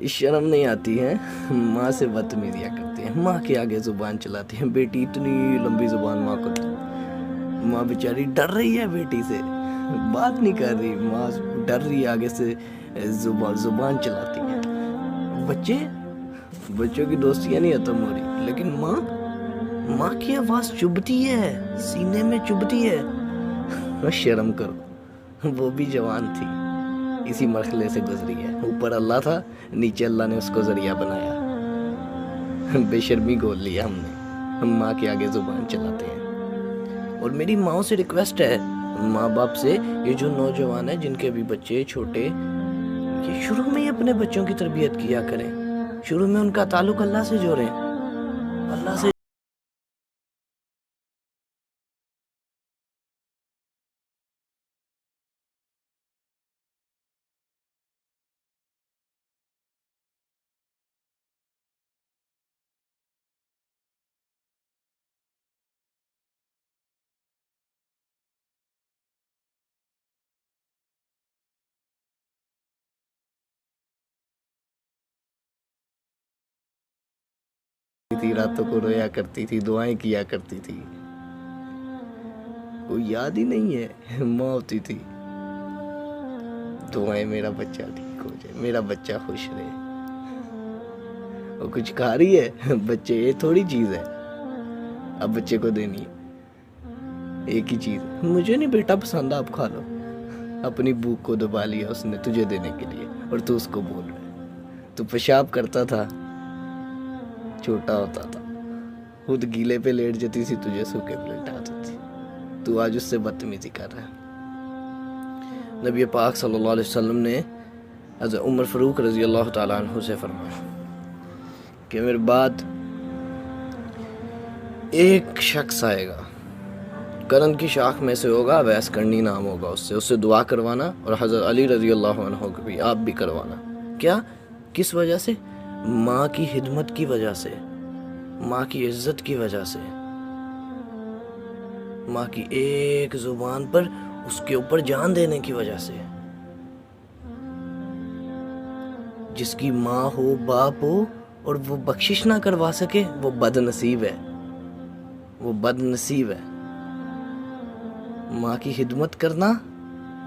شرم نہیں آتی ہے، ماں سے بدتمیزیاں کرتے ہیں، ماں کے آگے زبان چلاتے ہیں، بیٹی اتنی لمبی زبان ماں کو، ماں بیچاری ڈر رہی ہے بیٹی سے، بات نہیں کر رہی، ماں ڈر رہی ہے آگے سے زبان چلاتی ہے۔ بچوں کی دوستیاں نہیں ختم ہو رہی، لیکن ماں کی آواز چبھتی ہے، سینے میں چبھتی ہے۔ شرم کرو، وہ بھی جوان تھی، اسی مرحلے سے گزری ہے، اوپر اللہ تھا، نیچے اللہ نے اس کو ذریعہ بنایا، بے شرمی گول لیا ہم نے، ہم ماں کے آگے زبان چلاتے ہیں۔ اور میری ماں سے ریکویسٹ ہے، ماں باپ سے، یہ جو نوجوان ہیں جن کے بھی بچے چھوٹے، یہ شروع میں ہی اپنے بچوں کی تربیت کیا کریں، شروع میں ان کا تعلق اللہ سے جوڑیں، اللہ سے تھی، راتوں کو رویا کرتی تھی، دعائیں کیا کرتی تھی، کوئی یاد ہی نہیں ہے، ماں ہوتی تھی، دعائیں میرا بچہ ٹھیک ہو جائے، میرا بچہ خوش رہے، وہ کچھ کھا رہی ہے، بچے یہ تھوڑی چیز ہے اب بچے کو دینی ہے، ایک ہی چیز ہے، مجھے نہیں بیٹا پسند، آپ کھا لو، اپنی بھوک کو دبا لیا اس نے تجھے دینے کے لیے، اور تو اس کو بول رہا ہے، تو پیشاب کرتا تھا، چھوٹا ہوتا تھا، خود گیلے پہ لیٹ جاتی تھی، تجھے سوکھے پہ لٹاتی تھی، تو آج اس سے بدتمیزی کر رہا ہے۔ نبی پاک صلی اللہ علیہ وسلم نے حضرت عمر فاروق رضی اللہ تعالیٰ عنہ سے فرمایا کہ میرے بعد ایک شخص آئے گا، کرن کی شاخ میں سے ہوگا، ویس کرنی نام ہوگا، اس سے دعا کروانا، اور حضرت علی رضی اللہ عنہ کو بھی آپ بھی کروانا۔ کیا؟ کس وجہ سے؟ ماں کی خدمت کی وجہ سے، ماں کی عزت کی وجہ سے، ماں کی ایک زبان پر اس کے اوپر جان دینے کی وجہ سے۔ جس کی ماں ہو، باپ ہو، اور وہ بخشش نہ کروا سکے، وہ بد نصیب ہے، وہ بد نصیب ہے۔ ماں کی خدمت کرنا،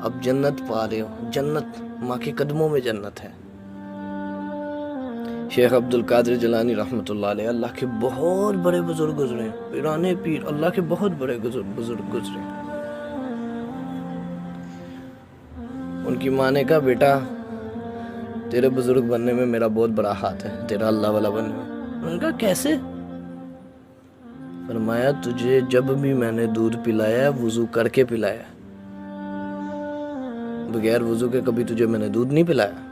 اب جنت پا رہے ہو، جنت، ماں کے قدموں میں جنت ہے۔ شیخ عبد القادر جیلانی رحمۃ اللہ علیہ، اللہ کے بہت بڑے بزرگ گزرے ہیں، پیرانے پیر، اللہ کے بہت بڑے بزرگ گزرے ہیں۔ ان کی ماں نے کہا، بیٹا تیرے بزرگ بننے میں میرا بہت بڑا ہاتھ ہے، تیرا اللہ والا بننے میں۔ انہوں نے کہا کیسے؟ فرمایا، تجھے جب بھی میں نے دودھ پلایا ہے، وضو کر کے پلایا ہے، بغیر وضو کے کبھی تجھے میں نے دودھ نہیں پلایا۔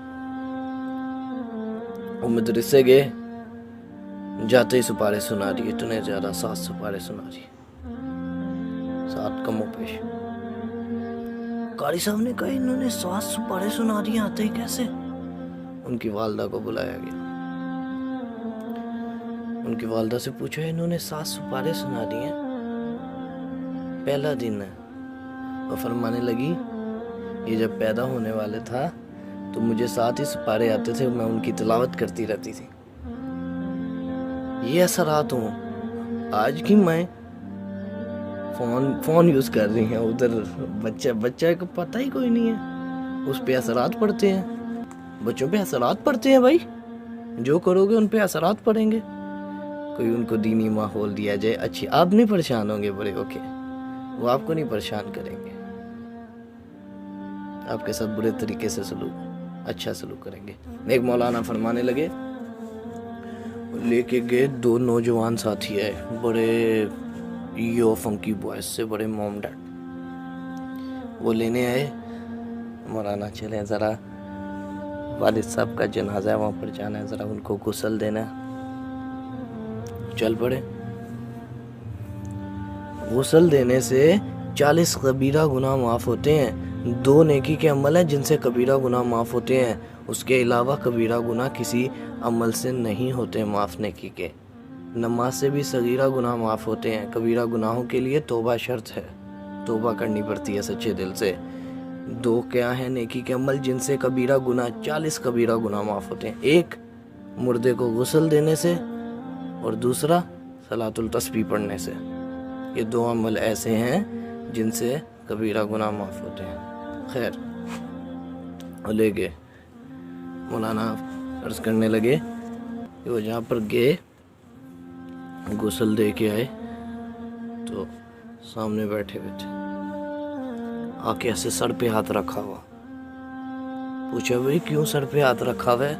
وہ مدرسے گئے، جاتے ہی سپارے سنا دیے، اتنے زیادہ 7 سپارے سنا دیے، 7 کم و پیش۔ قاری صاحب نے کہا، انہوں نے 7 سپارے سنا دیے، آتے ہی کیسے؟ ان کی والدہ کو بلایا گیا، ان کی والدہ سے پوچھا، انہوں نے 7 سپارے سنا دیے، پہلا دن ہے۔ وہ فرمانے لگی، یہ جب پیدا ہونے والے تھا تو مجھے 7 ہی سپارے آتے تھے، میں ان کی تلاوت کرتی رہتی تھی، یہ اثرات ہوں۔ آج کی مائیں فون یوز کر رہی ہیں، ادھر بچہ کو پتہ ہی کوئی نہیں ہے، اس پہ اثرات پڑتے ہیں، بچوں پہ اثرات پڑتے ہیں بھائی، جو کرو گے ان پہ اثرات پڑیں گے۔ کوئی ان کو دینی ماحول دیا جائے، اچھی، آپ نہیں پریشان ہوں گے بڑے ہو کے، وہ آپ کو نہیں پریشان کریں گے، آپ کے ساتھ برے طریقے سے اچھا سلوک کریں گے۔ ایک مولانا فرمانے لگے، لے کے گئے 2 نوجوان ساتھی آئے، بڑے فنکی بوائز سے، بڑے موم ڈیڈ، وہ لینے آئے، مولانا چلیں ذرا والد صاحب کا جنازہ ہے، وہاں پر جانا ہے، ذرا ان کو غسل دینا ہے۔ چل پڑے۔ غسل دینے سے 40 کبیرہ گناہ معاف ہوتے ہیں، 2 نیکی کے عمل ہیں جن سے کبیرہ گناہ معاف ہوتے ہیں، اس کے علاوہ کبیرہ گناہ کسی عمل سے نہیں ہوتے معاف نیکی کے۔ نماز سے بھی صغیرہ گناہ معاف ہوتے ہیں، کبیرہ گناہوں کے لیے توبہ شرط ہے، توبہ کرنی پڑتی ہے سچے دل سے۔ دو کیا ہیں نیکی کے عمل جن سے کبیرہ گناہ 40 کبیرہ گناہ معاف ہوتے ہیں. ایک مردے کو غسل دینے سے اور دوسرا صلاۃ التسبیح پڑھنے سے. یہ دو عمل ایسے ہیں جن سے کبیرہ گناہ معاف ہوتے ہیں. خیر اور لے گئے مولانا عرض کرنے لگے کہ وہ جہاں پر گئے غسل دے کے آئے تو سامنے بیٹھے ہوئے تھے. آ کے ایسے سر پہ ہاتھ رکھا ہوا. پوچھا بھائی کیوں سر پہ ہاتھ رکھا ہوا ہے؟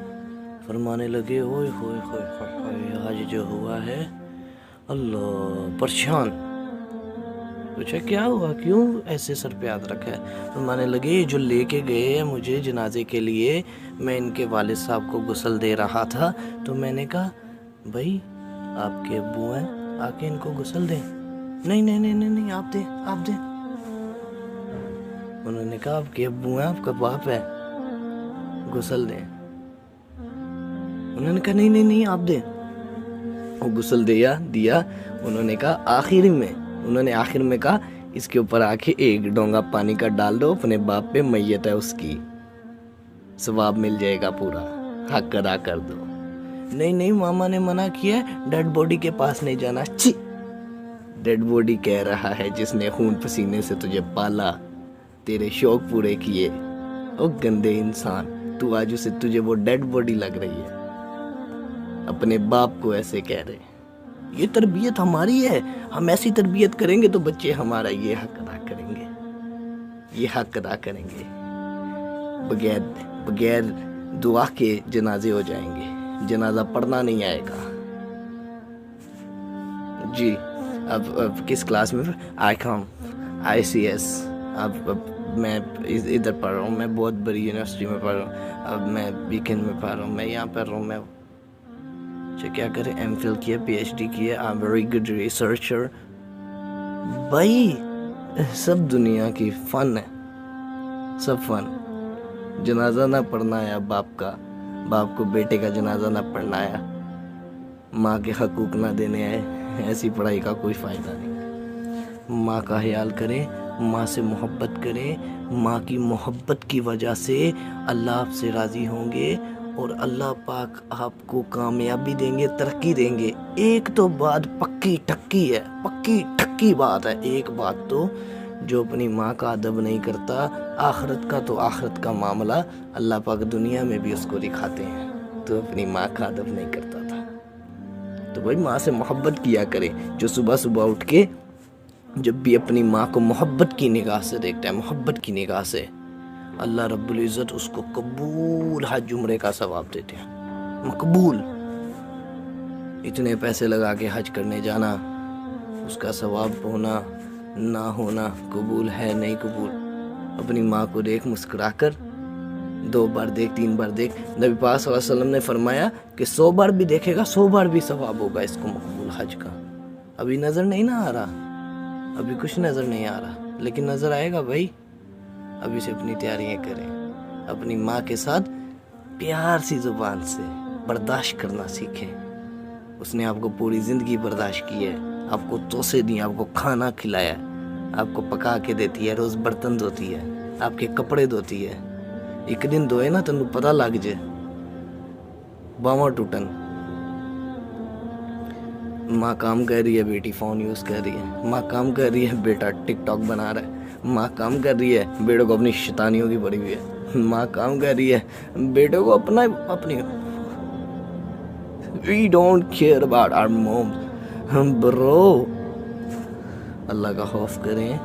فرمانے لگے ہوئے ہوئے ہوئے ہوئے آج جو ہوا ہے اللہ پریشان. پوچھا کیا ہوا، کیوں ایسے سر پہ ہاتھ رکھا ہے؟ فرمانے لگے جو لے کے گئے مجھے جنازے کے لیے، میں ان کے والد صاحب کو غسل دے رہا تھا تو میں نے کہا بھائی آپ کے ابو ہیں، آ کے ان کو غسل دیں. نہیں نہیں نہیں نہیں نہیں آپ دیں آپ دیں. انہوں نے کہا آپ کے ابو ہیں، آپ کا باپ ہے، غسل دیں. انہوں نے کہا نہیں نہیں نہیں آپ دیں. وہ غسل دیا. انہوں نے کہا آخر میں کہا اس کے اوپر آ کے ایک ڈونگا پانی کا ڈال دو، اپنے باپ پہ میت ہے اس کی، ثواب مل جائے گا پورا، حق ادا کر دو. نہیں نہیں ماما نے منع کیا ہے، ڈیڈ باڈی کے پاس نہیں جانا. چھی، ڈیڈ باڈی کہہ رہا ہے جس نے خون پسینے سے تجھے پالا، تیرے شوق پورے کیے. او گندے انسان، تو آج اسے تجھے وہ ڈیڈ باڈی لگ رہی ہے، اپنے باپ کو ایسے کہہ رہے. یہ تربیت ہماری ہے، ہم ایسی تربیت کریں گے تو بچے ہمارا یہ حق ادا کریں گے، یہ حق ادا کریں گے. بغیر دعا کے جنازے ہو جائیں گے، جنازہ پڑھنا نہیں آئے گا. جی اب کس کلاس میں؟ ICS. اب میں ادھر پڑھ رہا ہوں، میں بہت بڑی یونیورسٹی میں پڑھ رہا ہوں. اب میں بیکن میں پڑھ رہا ہوں، میں یہاں پڑھ رہا ہوں. میں کیا کرے، MPhil کیا، PhD کیا. I'm very good researcher. بھائی سب دنیا کی فن ہے، سب فن. جنازہ نہ پڑھنا آیا باپ کو بیٹے کا جنازہ نہ پڑھنا آیا، ماں کے حقوق نہ دینے آئے. ایسی پڑھائی کا کوئی فائدہ نہیں. ماں کا خیال کریں، ماں سے محبت کریں. ماں کی محبت کی وجہ سے اللہ آپ سے راضی ہوں گے اور اللہ پاک آپ کو کامیابی دیں گے، ترقی دیں گے. ایک تو بات پکی ٹھکی بات ہے. ایک بات تو جو اپنی ماں کا ادب نہیں کرتا، آخرت کا معاملہ اللہ پاک دنیا میں بھی اس کو دکھاتے ہیں. تو اپنی ماں کا ادب نہیں کرتا تھا تو بھائی ماں سے محبت کیا کرے. جو صبح اٹھ کے جب بھی اپنی ماں کو محبت کی نگاہ سے دیکھتا ہے، محبت کی نگاہ سے، اللہ رب العزت اس کو قبول حج عمرے کا ثواب دیتے ہیں. مقبول. اتنے پیسے لگا کے حج کرنے جانا، اس کا ثواب ہونا نہ ہونا، قبول ہے نہیں قبول. اپنی ماں کو دیکھ، مسکرا کر 2 بار دیکھ، 3 بار دیکھ. نبی پاک صلی اللہ علیہ وسلم نے فرمایا کہ 100 بار بھی دیکھے گا 100 بار بھی ثواب ہوگا اس کو مقبول حج کا. ابھی نظر نہیں نہ آ رہا، ابھی کچھ نظر نہیں آ رہا، لیکن نظر آئے گا بھائی. ابھی سے اپنی تیاریاں کریں. اپنی ماں کے ساتھ پیار سی زبان سے برداشت کرنا سیکھیں. اس نے آپ کو پوری زندگی برداشت کی ہے، آپ کو توسے دی، آپ کو کھانا کھلایا، آپ کو پکا کے دیتی ہے، روز برتن دھوتی ہے، آپ کے کپڑے دھوتی ہے. ایک دن دھوئے نا تنو پتہ لگ جائے باواں ٹوٹن. ماں کام کر رہی ہے، بیٹی فون یوز کر رہی ہے. ماں کام کر رہی ہے، بیٹا ٹک ٹاک بنا رہا ہے. ماں کام کر رہی ہے، بیٹوں کو اپنی شیطانیوں کی پڑی ہوئی ہے. ماں کام کر رہی ہے، بیٹوں کو اپنی We don't care about our moms. برو اللہ کا خوف کریں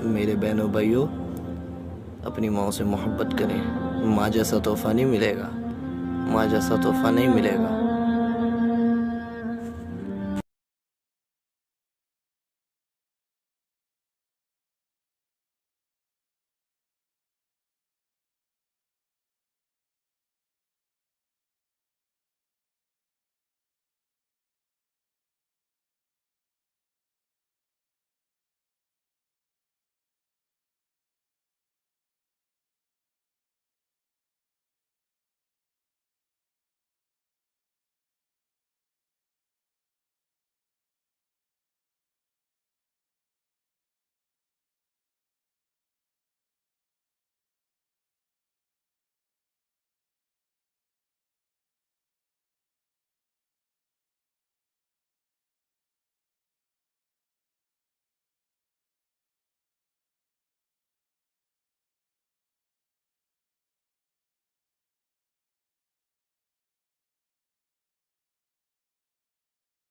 میرے بہنوں بھائیوں. اپنی ماں سے محبت کریں. ماں جیسا تحفہ نہیں ملے گا، ماں جیسا تحفہ نہیں ملے گا.